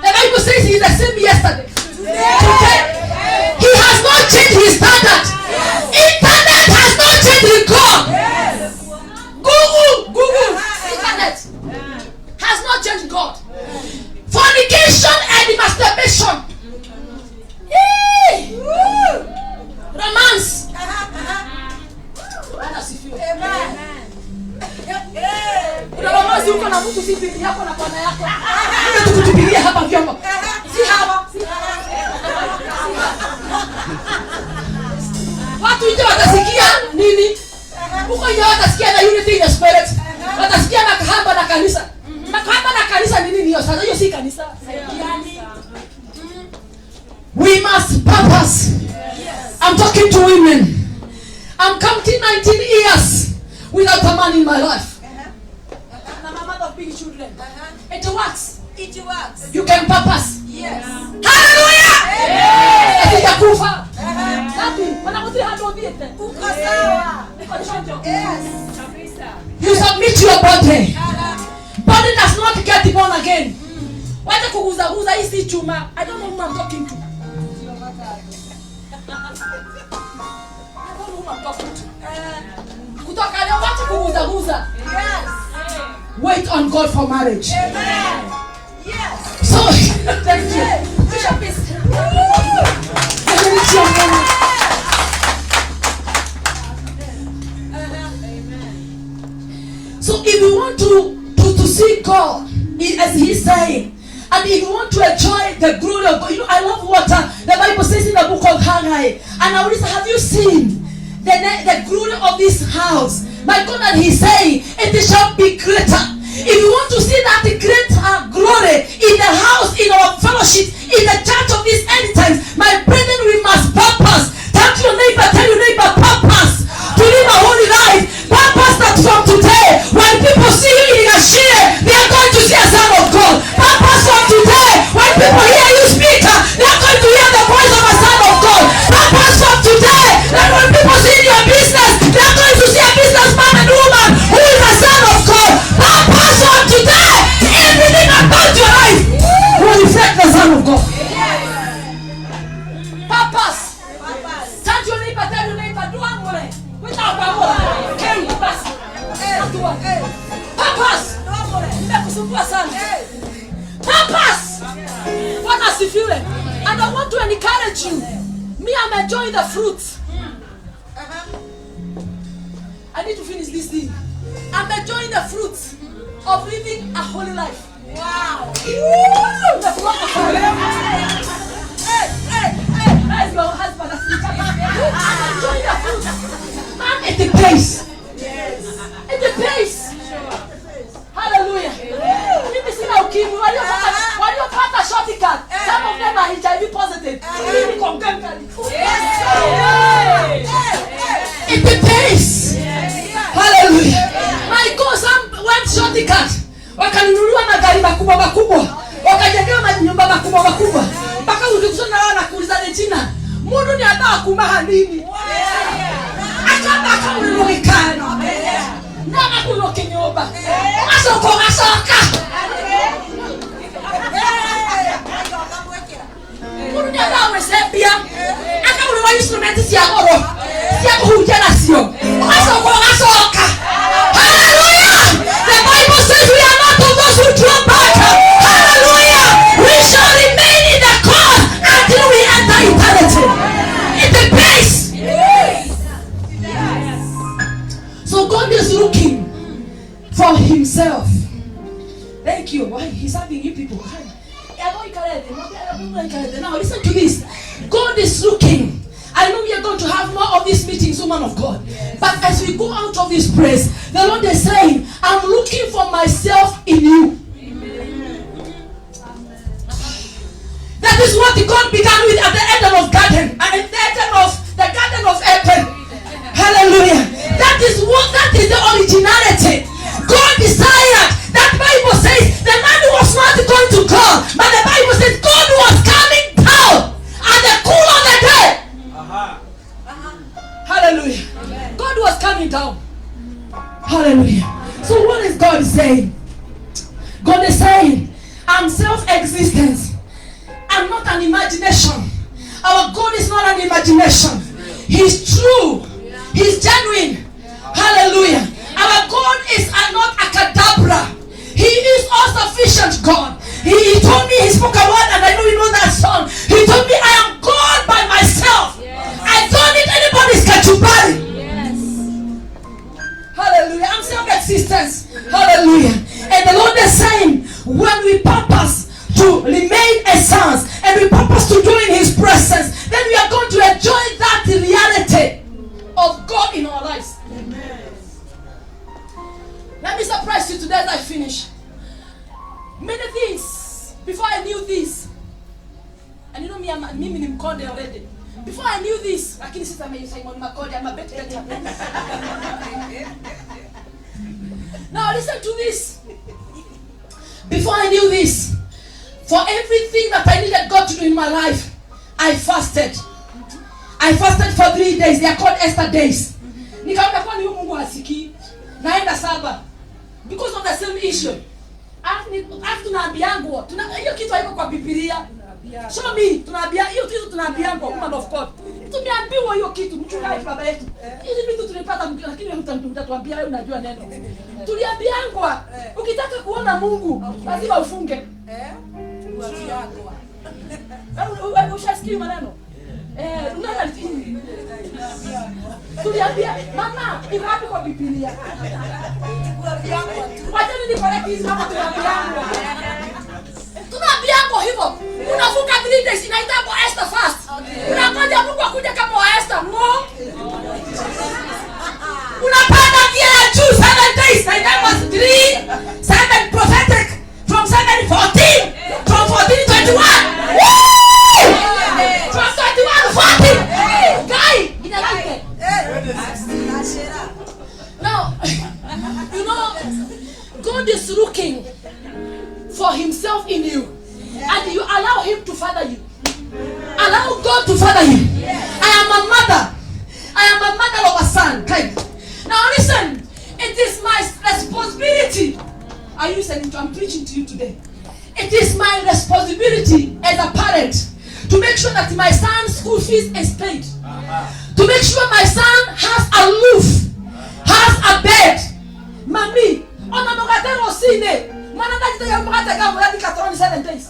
The Bible says he is the same yesterday. Today. He has not changed his standard. Internet has not changed his God. Google, internet has not changed God. Fornication and masturbation. Romance. Kuna romance uko na mtu si bibi yako na bwana yako. Ndio tukutubiria hapa vyombo. Si hawa. Watu nje watasikia nini? Huko nje watasikia na unity in the spirit. Watasikia na kahaba na kanisa. Kahaba na kanisa nini hiyo? Sasa hiyo si kanisa. We must purpose. I'm talking to women. I'm counting 19 years without a man in my life. And I'm a mother of big children. It works. It works. You can purpose. Yes. Hallelujah! Kufa. Uko sawa. Yes. You submit your body. Body does not get born again. Wacha kuguza hii si chuma. I don't know who I'm talking to. Kutoka leo wacha kuguza. Yes. Wait on God for marriage. Amen. Yes. So, thank you. Bishop is. So if you want to see God, as he's saying, and if you want to enjoy the glory of God, you know, I love water. The Bible says in the book of Haggai, and I will say, have you seen the glory of this house? My God, and he's saying, it shall be greater. If you want to see that great glory in the house, in our fellowship, in the church of these end times, my brethren, we must purpose. Tell your neighbor, purpose to live a holy life. Purpose that from today, when people see you in a share, they are going to see a son of God. Purpose from today, when people hear you speak, they are going to hear the voice of a son of God. Purpose from today, that when Purpose. Nimekusumbua sana. Purpose. Bwana asifiwe. And I want to encourage you. Me, I'm enjoying the fruits. I need to finish this thing. I'm enjoying the fruits of living a holy life. Wow. Woo! The blood of fire. Hey. Where's your husband? I'm enjoying the fruits. Man, At the pace. yes. At the pace. Hallelujah. Mimi sina ukimwi. Waliopata shortcut. Some of them are HIV positive. Mimi contemporary. At the pace. Hallelujah. My God, some went shortcut. Wakanunuliwa magari makubwa. Wakajengewa manyumba makubwa. Mpaka ukikusana na kuuliza jina. Mungu ni anataka kumaha nini? Akaba kaulilokana. Nana kulokenyoba. Asoka. Mungu ni anataka uwezebia. Akaulwa instruments ya oro. Ya kuhujana sio. Asoka. Hallelujah. The Bible says we are not of those who draw back. Hallelujah. We shall remain in the course until we enter eternity. In the place. So God is looking for himself. Thank you. Why? He's having you people. Now listen to this. God is looking. I know we are going to have more of these meetings, woman of God. But as we go out of this place, the Lord is saying, I'm looking for myself in you. That is what God began with at the Eden of Garden. And at the Garden of Eden. Hallelujah. That is the originality. God desired. That Bible says the man was not going to God. But the Bible says God was coming down at the cool of the day. Hallelujah. God was coming down. Hallelujah. So what is God saying? God is saying, I'm self-existence. I'm not an imagination. Our God is not an imagination. He's true. He's genuine. Hallelujah. Our God is not a cadabra. He is all-sufficient God. He told me, he spoke a word, and I know you know that song. He told me, I am God by myself. I don't need anybody's kachubari. Hallelujah. I'm self-existence. Hallelujah. And the Lord is saying, when we purpose to remain as sons, and we purpose to join his presence, then we are going to enjoy that reality of God in our lives. Amen. Let me surprise you today as I finish. Many things, before I knew this, and you know me, I'm Mkonde already. Before I knew this, lakini sasa Simon Makode, I'm a bit better. Now listen to this. Before I knew this, for everything that I needed God to do in my life, I fasted. I fasted for 3 days. They are called Esther days. Nikaona kwa ni Mungu hasikii. Naenda saba. Because of the same issue. After tunaambiangwa, hiyo kitu haiko kwa Biblia. Show me, tunaambia hiyo kitu tunaambiangwa, woman of God. Tumeambiwa hiyo kitu mchungaji baba yetu. Hizi vitu tulipata lakini mtatuambia wewe unajua neno. Tuliambiangwa, ukitaka kuona Mungu, lazima ufunge. Ushasikia maneno? Unaona nini? Tuliambia mama, iko wapi kwa Biblia? Wacha nini kwa hizi mama tunaambiangwa. Tunaambiangwa hivyo. Unafunga 3 days inaitwa Esther fast. Unangoja Mungu akuje kama Esther, no? Unapanda kia ya juu 7 days na inaitwa 7 prophetic from 7:14 from 14:21. From 21:14. Guy, inalike. Now, you know, God is looking for himself in you. And you allow him to father you. Allow God to father you. I am a mother. I am a mother of a son. Okay. Now listen, it is my responsibility. Are you listening to? I'm preaching to you today. It is my responsibility as a parent to make sure that my son's school fees is paid. To make sure my son has a roof, has a bed. Mami, on a Rosine. Mananda ya mkate kama hadi 7 days.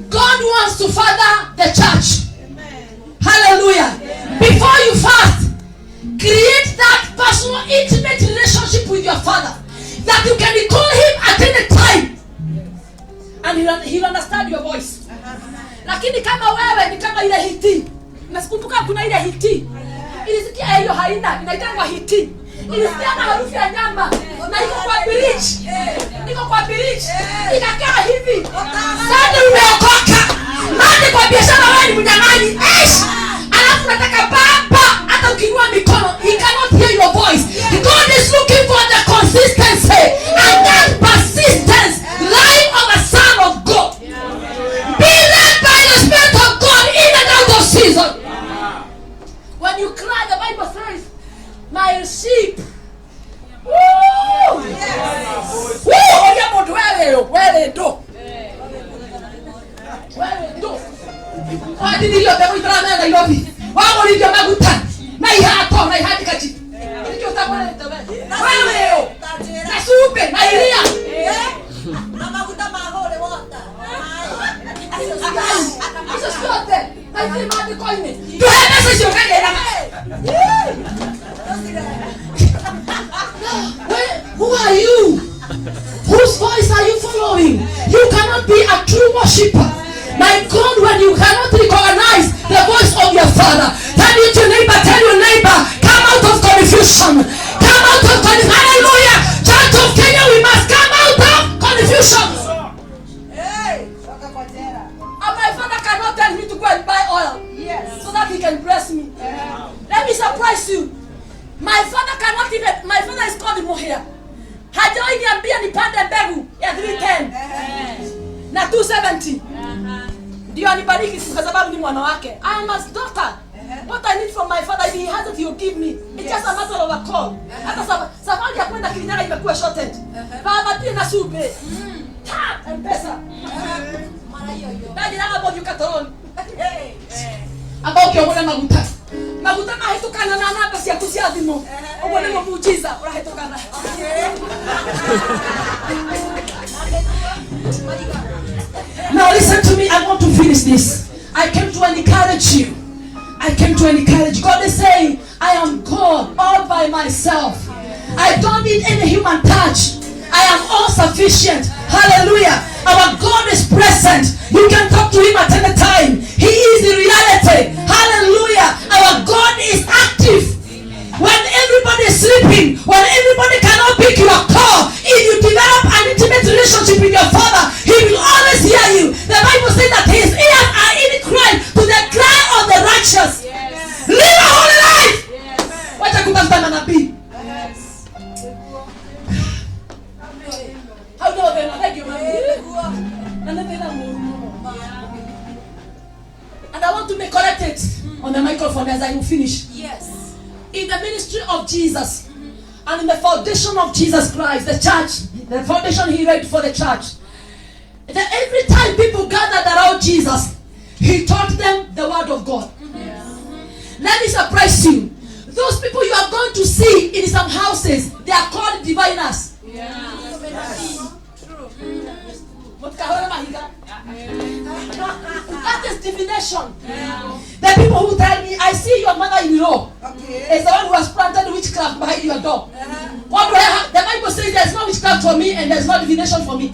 God wants to father the church. Hallelujah. Before you fast, create that personal, intimate relationship with your father that you can call him at any time and he'll understand your voice. Lakini kama wewe ni kama ile hiti, nakumbuka kuna ile hiti ilisikia hiyo haina inaitwa hiti, ilisikia harufu ya nyama na iko kwa beach, ikakaa hivi. Sasa umeokoka, maana kwa biashara wewe ni mnyang'anyi, alafu nataka baba hata ukiinua mikono he cannot hear your voice. God is looking for the consistency and that persistence lying on the Son of God. Be led by the Spirit of God in and out of season. When you cry, the Bible says, my sheep. Woo! Yes. Woo! Where do? Hadi ndio tamu drama na yobi. Wao ndio maguta. Na ihato na ihadi kachi. Ndio tabona tabe. Wewe. Na supe na ilia. Na maguta mahole wota. Eso sote. Na sema ni koine. Tu hapa sio kale na. Who are you? Whose voice are you following? You cannot be a true worshipper. My God, when you cannot recognize the voice of your father, tell your neighbor, come out of confusion. Come out of confusion. Hallelujah. Church of Kenya, we must come out of confusion. And my father cannot tell me to go and buy oil so that he can bless me. Let me surprise you. My father is called Mohia. Hajawahi niambia nipande mbegu ya 310 na 270. Ndio anibariki kwa sababu ni mwana wake. I am his daughter. What I need from my father, if he has it, he will give me. It's just a matter of a call. Hata safari ya kwenda Kirinyaga imekuwa shortened. Baba pia na sube. Tap M-Pesa. Mara hiyo. Ndio hapo yukatoroni. Ambao kiongole maguta. Maguta haitokana na namba si akusia dhimo. Obole muujiza urahitokana. Now listen to me, I want to finish this. I came to encourage you. God is saying, I am God all by myself. I don't need any human touch. I am all sufficient. Hallelujah. Our God is present. You can talk to him at any time. He is the reality. Hallelujah. Our God is active. When everybody is sleeping, when everybody cannot pick your call, if you develop an intimate relationship with your father, he will always hear you. The Bible says that his ears are inclined to the cry of the righteous. Yes. Live a holy life. Wacha kutafuta manabii. How do they thank you, and I want to be corrected on the microphone as I will finish. Yes. In the ministry of Jesus and in the foundation of Jesus Christ, the church, the foundation he laid for the church, that every time people gathered around Jesus, he taught them the word of God. Let me surprise you. Those people you are going to see in some houses, they are called diviners. That is divination. The people who tell me, I see your mother-in-law is the one who has planted witchcraft behind your door. What do I have? The Bible says there's no witchcraft for me and there's no divination for me.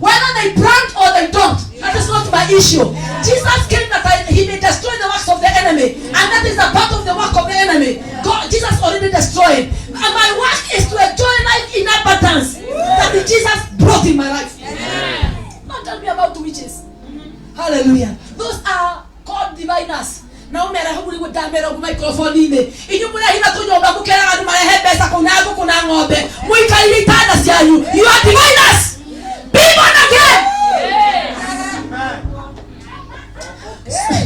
Whether they plant or they don't, that is not my issue. Jesus came that he may destroy the works of the enemy, and that is a part of the work of the enemy. God, Jesus already destroyed, and my work is to enjoy life in abundance that Jesus brought in my life. Don't tell me about witches. Hallelujah. Those are called diviners. Now me ara hubuli kudamera ku microphone ine. Inyu muna hina tunyomba kukera adu mara hebesa kunago kuna ng'ombe. Muikaili tada siayu. You are diviners. Be born again.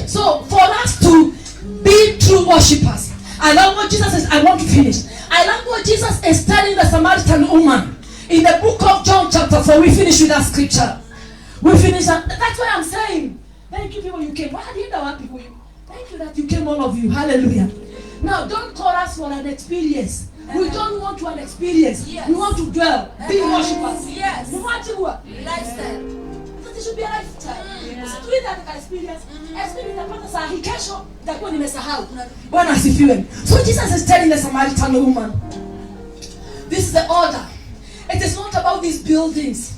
So for us to be true worshippers, I love what Jesus says. I want to finish. I love what Jesus is telling the Samaritan woman in the book of John chapter 4. We finish with that scripture. We finish that. That's why I'm saying, thank you people you came. Why did you know people you? Thank you that you came, all of you. Hallelujah. Now, don't call us for an experience. We don't want to an experience. Yes. We want to dwell, be worshippers. Yes. We want to what? Lifestyle. That it should be a lifestyle. Usituita katika experience. Experience itapata saa hii, kesho nitakuwa nimesahau. Bwana asifiwe. So Jesus is telling the Samaritan woman, this is the order. It is not about these buildings.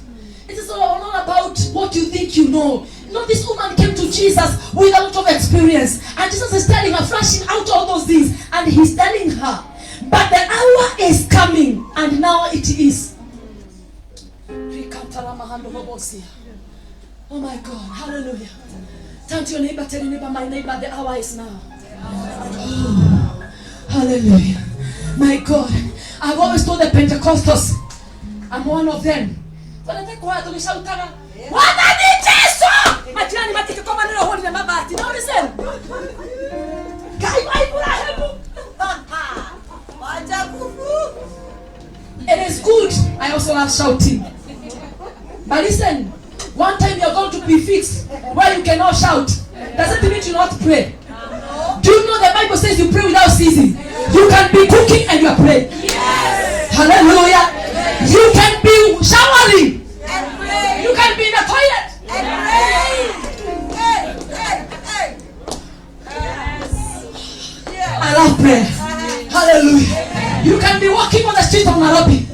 It is not about what you think you know. No, this woman came to Jesus with a lot of experience. And Jesus is telling her, flashing out all those things. And he's telling her, but the hour is coming. And now it is. Oh my God. Hallelujah. Turn to your neighbor, tell your neighbor, my neighbor, the hour is now. Hallelujah. My God. I've always told the Pentecostals, I'm one of them. Wataniteso! Majirani matikikoma nilo hodi na mabati. Na ulisema? Kaibura hebu. It is good. I also love shouting. But listen, one time you're going to be fixed where you cannot shout. Doesn't mean you not pray. Do you know the Bible says you pray without ceasing? You can be cooking and you are praying. Yes. Hallelujah. Yes. You can be showering. And pray. You can be in the toilet. And pray. I love prayer. Hallelujah. You can be walking on the street of Nairobi.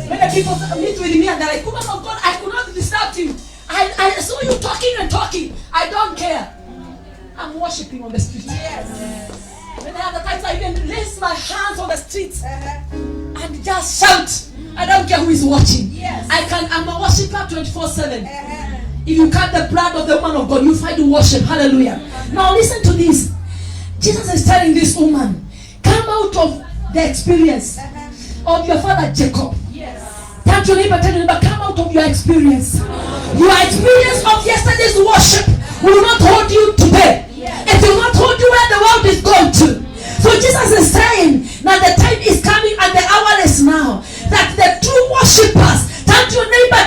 When the people meet with me and they're like, woman of God, I could not disturb you. I saw you talking and talking. I don't care. I'm worshiping on the street. Yes. When I have the times I even raise my hands on the street and just shout. I don't care who is watching. Yes. I'm a worshiper 24/7. If you cut the blood of the woman of God, you find to worship. Hallelujah. Now listen to this. Jesus is telling this woman, come out of the experience of your father Jacob. Yes. Tell your neighbor, come out of your experience. Your experience of yesterday's worship will not hold you today. It will not hold you where the world is going to. So Jesus is saying that the time is coming and the hour is now. That the true worshippers, tell your neighbor,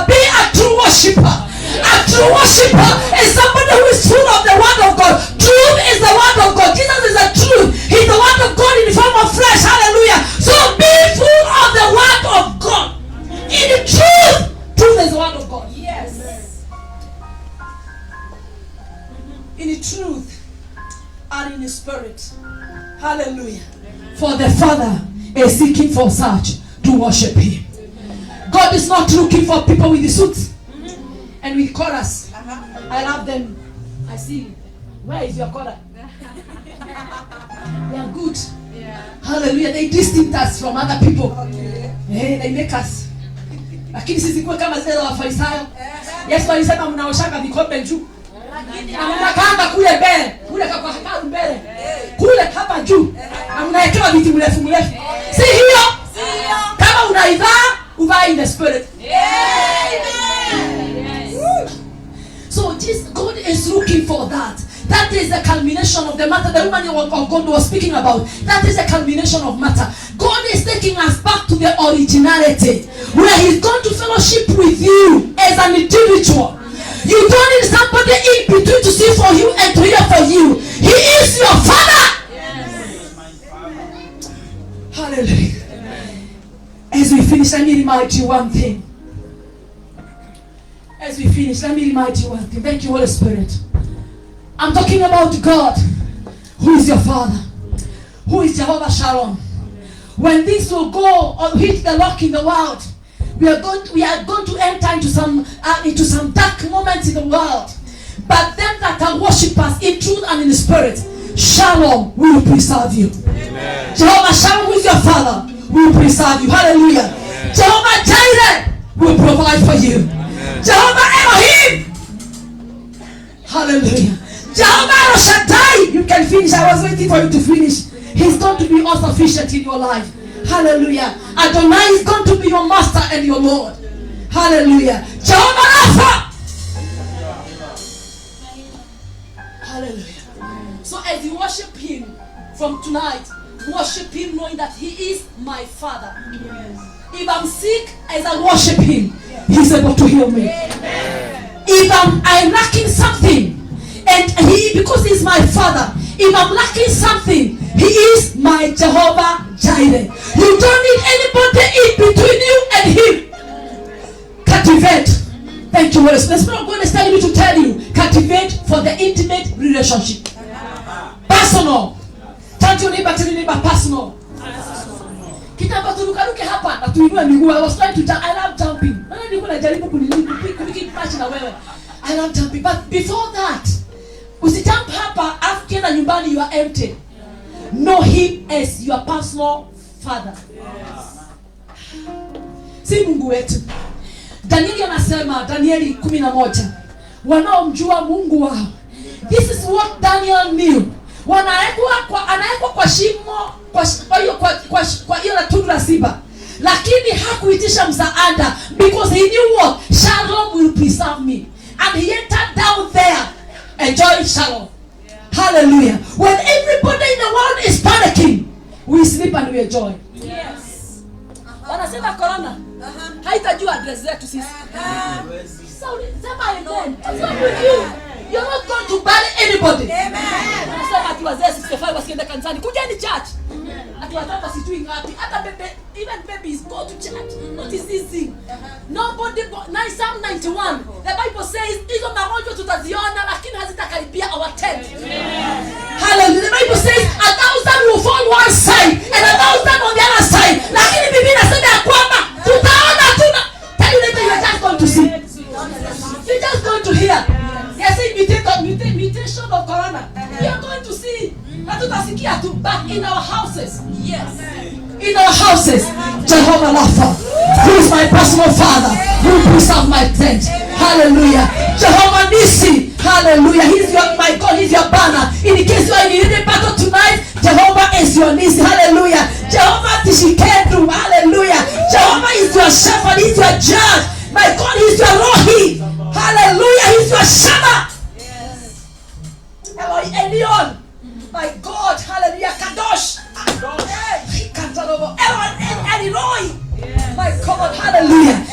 be a true worshipper. A true worshipper is somebody who is full of the word of God. Truth is the word of God. Jesus is the truth. He's the word of God in the form of flesh. Hallelujah. So be full of the word of God. In the truth. Truth is the word of God. Yes. In the truth and in the spirit. Hallelujah. For the Father is seeking for such to worship Him. God is not looking for people with the suits and with chorus. I love them. I see. Where is your chorus? They are good. Hallelujah. They distinct us from other people. Hey, they make us. Lakini sisi kuwe kama zile wa Farisayo. Yesu alisema mnaoshaka vikombe juu. Na mnakaanga kule mbele. Kule kwa hekalu mbele. Kule hapa juu. Na mnaekewa viti mrefu mrefu. Si hiyo? Kama unaivaa, uvaa in the spirit. So God is looking for that. That is the culmination of the matter. The woman of God was speaking about. That is the culmination of matter. God is taking us back to the originality, where He's going to fellowship with you as an individual. You don't need somebody in between to see for you and to hear for you. He is your Father. Hallelujah. As we finish, let me remind you one thing. As we finish, let me remind you one thing. Thank you, Holy Spirit. I'm talking about God, who is your Father, who is Jehovah Shalom. When this will go or hit the lock in the world, we are going to enter into some dark moments in the world. But them that are worshippers in truth and in the spirit, Shalom will preserve you. Amen. Jehovah Shalom, who is your Father, will preserve you. Hallelujah. Amen. Jehovah Jireh will provide for you. Amen. Jehovah Elohim. Hallelujah. Jehovah El Shaddai. You can finish. I was waiting for you to finish. He's going to be all sufficient in your life. Hallelujah. Adonai is going to be your master and your Lord. Hallelujah. Jehovah Rapha. Hallelujah. So as you worship Him from tonight, worship Him knowing that He is my Father. Yes. If I'm sick, as I worship Him, He's able to heal me. Amen. If I'm lacking something, and because He's my Father, if I'm lacking something, He Jehovah Jireh. You don't need anybody in between you and him. Cultivate. Thank you, Holy Spirit. The Spirit of God is telling me to tell you, cultivate for the intimate relationship. Personal. Tell your neighbor, personal. Kitamba turukaruke hapa na tuinue miguu. I was trying to jump. I love jumping. Maana nilikuwa najaribu kunikipatch na wewe. I love jumping. But before that, usijump hapa afu kienda nyumbani you are empty. Know him as your personal father. Si Mungu wetu. Danieli anasema, Danieli 11, wanaomjua Mungu wao. This is what Daniel knew. Anaekwa kwa shimo, kwa hiyo tundu la simba. Lakini hakuitisha msaada because he knew what? Shalom will preserve me. And he entered down there, enjoying shalom. Hallelujah. When everybody in the world is panicking, we sleep and we enjoy. Yes. Wanasema corona haitajua address zetu sisi. So sema amen. What's up with you? You're not going to bury anybody. Amen. Wanasema ati wazee 65 wasiende kanisani. Kujeni church. Ati watoto sijui ngapi. Hata bebe, even babies go to church. What is this thing? Nobody Psalm 91. The Bible says hizo magonjwa tutaziona lakini hazitakaribia our tent. Hallelujah. The Bible says 1,000 will fall one side and 1,000 on the other side. Lakini Biblia inasema ya kwamba tutaona tuna. Tell you later, you're just going to see. You're just going to hear. Yes, mutation of corona. We are going to see. Hatutasikia tu, but in our houses. Yes. In our houses, Jehovah Rapha, who is my personal father, who preserves my tent. Hallelujah. Jehovah Nisi. Hallelujah. He's my God, he's your banner. In case you are in a battle tonight, Jehovah is your Nisi. Hallelujah. Jehovah Tishikedu. Hallelujah. Jehovah is your shepherd, he's your judge. My God, he's your Rohi. Hallelujah. He's your Shammah. Yes. Eloi Elion. My God. Hallelujah. Kadosh. Eloi. My God. Hallelujah.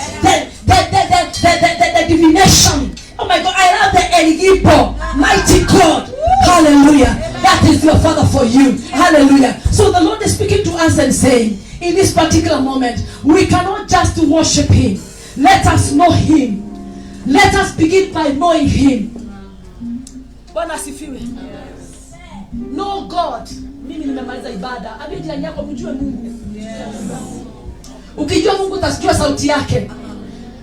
The divination. Oh my God. I love the Eligibo. Mighty God. Hallelujah. That is your father for you. Hallelujah. So the Lord is speaking to us and saying, in this particular moment, we cannot just worship him. Let us know him. Let us begin by knowing him. Bwana asifiwe. Know God. Mimi nimemaliza ibada. Ambia jirani yako mjue Mungu. Ukijua Mungu utasikia sauti yake.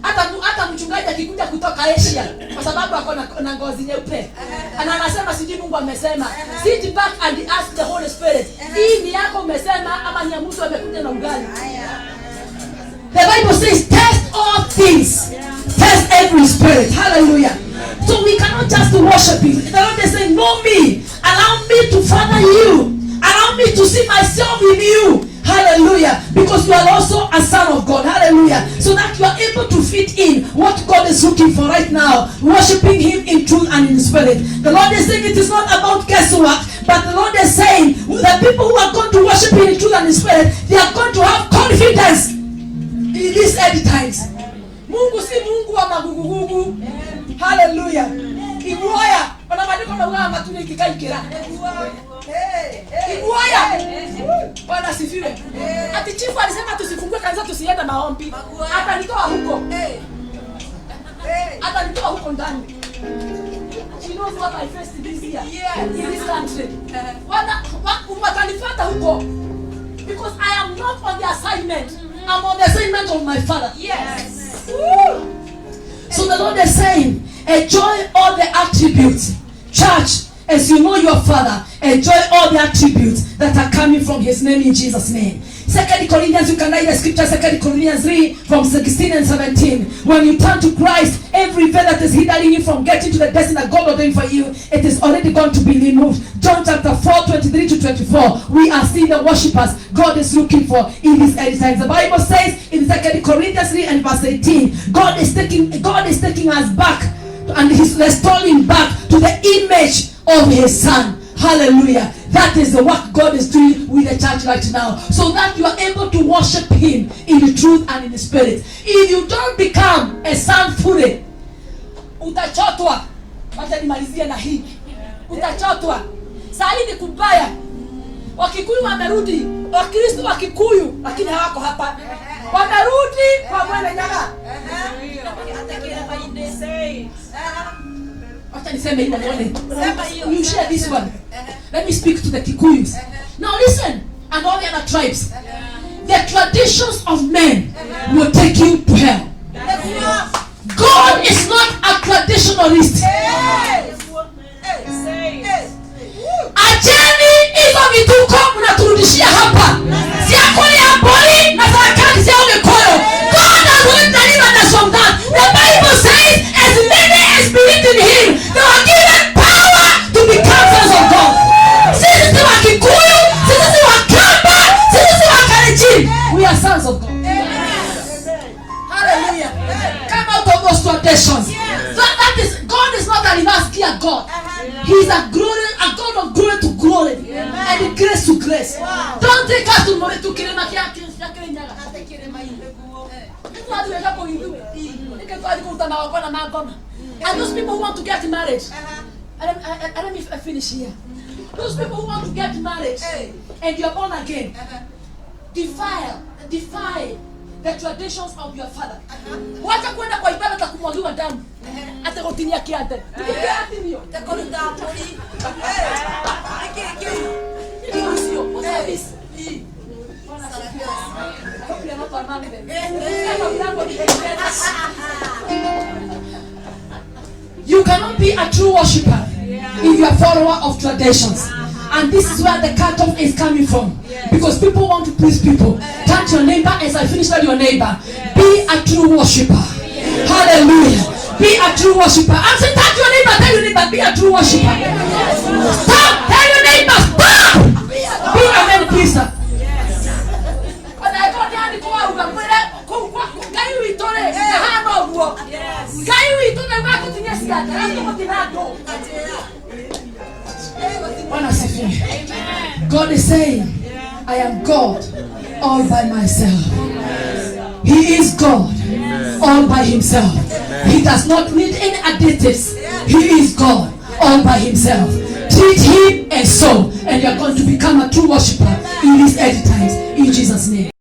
Hata mchungaji akikuja kutoka Asia kwa sababu ako na ngozi nyeupe. Anasema sijui Mungu amesema. Sit back and ask the Holy Spirit. Hii ni yako umesema ama ni ya mtu amekuja na ugali? The Bible says test all things. Test every spirit. Hallelujah. So we cannot just worship him. The Lord is saying, know me. Allow me to father you. Allow me to see myself in you. Hallelujah. Because you are also a son of God. Hallelujah. So that you are able to fit in what God is looking for right now. Worshiping him in truth and in spirit. The Lord is saying it is not about guesswork. But the Lord is saying the people who are going to worship him in truth and in spirit, they are going to have confidence in these end times. Mungu si Mungu wa magugugugu. Hallelujah. Iguaya. Wanabadilika na uga matuni kikaikira. Iguaya. Bwana sifiwe. Ati chifu alisema tusifungue kanisa tusienda maombi. Atanitoa huko. Atanitoa huko ndani. She knows what I faced this year. In this country. Watanifata huko. Because I am not on the assignment. I'm on the assignment of my father. Yes. So the Lord is saying, enjoy all the attributes. Church, as you know your father, enjoy all the attributes that are coming from his name in Jesus' name. 2 Corinthians, you can write the scripture, 2 Corinthians 3 from 16 and 17. When you turn to Christ, every veil that is hindering you from getting to the destiny that God ordained for you, it is already going to be removed. John chapter 4, 23 to 24. We are seeing the worshippers God is looking for in these end times. The Bible says in 2 Corinthians 3 and verse 18, God is taking us back and he's restoring back to the image of his son. Hallelujah. That is the work God is doing with the church right now. So that you are able to worship him in the truth and in the spirit. If you don't become a son fully, utachotwa. Wacha nimalizie na hii. Utachotwa. Saa hii ni kubaya. Wakikuyu wamerudi, Wakristo wa Kikuyu lakini hawako hapa. Wamerudi kwa Mwene Nyaga. Wacha niseme hili mwone. You share this one. Let me speak to the Kikuyus. Now listen, and all the other tribes. The traditions of men will take you to hell. God is not a traditionalist. Acheni hizo vituko mnaturudishia hapa. Siakoni ya poli na sarakani siya umekoyo. God has already delivered us from that. The Bible says, as many as believed in him, they were given power to become sons of God. Sisi si wa Kikuyu, sisi si wa Kamba, sisi si wa Kalenjin. We are sons of God. Hallelujah. Come out of those traditions. That is, God is not a reverse gear God. He is a God of glory to glory, and grace to grace. Don't take us to more to kill my and those people who want to get married. Let me finish here. Those people who want to get married and you are born again, defy the traditions of your father. Wacha kwenda kwa ibada za kumwagiwa damu. Hata kotinia kiate. Ndio. You cannot be a true worshipper if you are a follower of traditions. And this is where the cutoff is coming from. Because people want to please people. Turn to your neighbor as I finish with your neighbor. Be a true worshipper. Hallelujah. Be a true worshipper. I'm saying, touch your neighbor, tell your neighbor, be a true worshipper. Stop, tell your neighbor, stop. Be a man pleaser. God is saying, I am God all by myself. He is God all by himself. He does not need any additives. He is God all by himself. Treat him as so, and you are going to become a true worshiper in these end times. In Jesus' name.